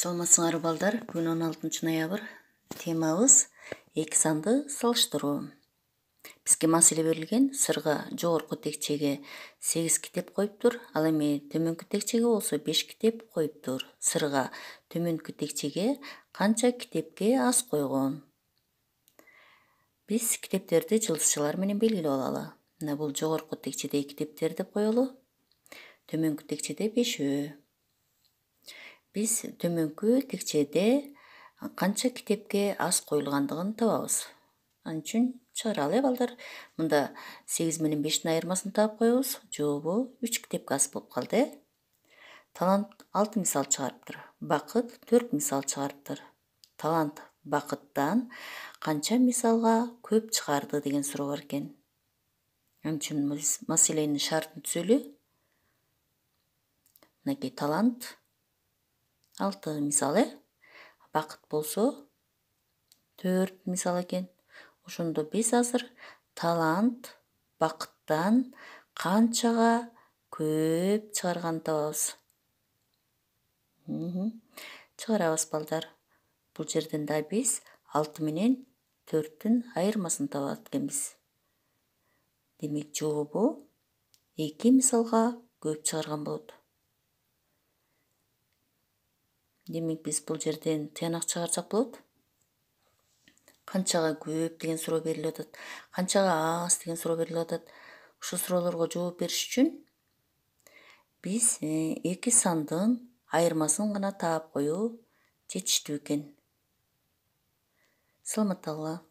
Саламатсыңар балдар, бүгін 16 ноябрь. Темабыз эки санды салыштыруу. Бизге маселе берилген, сырга жогорку текчеге 8 китеп коюптур, ал эми төмөнкү текчеге болсо 5 китеп коюптур. Сырга төмөнкү текчеге канча китепке аз койгон? Биз китептерди жылдызчалар менен белгилеп алалы. Мына бул жогорку текчеде китептер деп коелу, төмөнкү текчеде 5. Биз төмөнкү текчеде канча китепке аз коюлгандыгын табабыз. Ал үчүн чыгаралы балдар. Мында 8 менен 5-тин айырмасын таап коебуз. Жообу 3 китепке аз болуп калды. Талант 6 мисал чыгарыптыр. Бакыт 4 мисал чыгарыптыр. Талант бакыттан канча мисалга көп чыгарды деген суроо бар экен. Ал үчүн биз маселенин шартын түзөлү. Мынакей талант 6 мисал, бакыт болсо 4 мисал экен. Ошондо биз азыр талант бакыттан канчага көп чыгарганын табабыз. Чыгарабыз балдар. Бул жерден да биз 6 менен 4-түн айырмасын табат экенбиз. Демек жообу 2 мисалга көп чыгарган болот. Демек биз бул жерден тыянак чыгарсак болот. Канчага көп деген суроо берилип атат. Канчага аз деген суроо берилип атат. Ушул суроолорго жооп бериш үчүн биз эки сандын айырмасын гана таап коюу жетиштүү экен. Саламатта калгыла.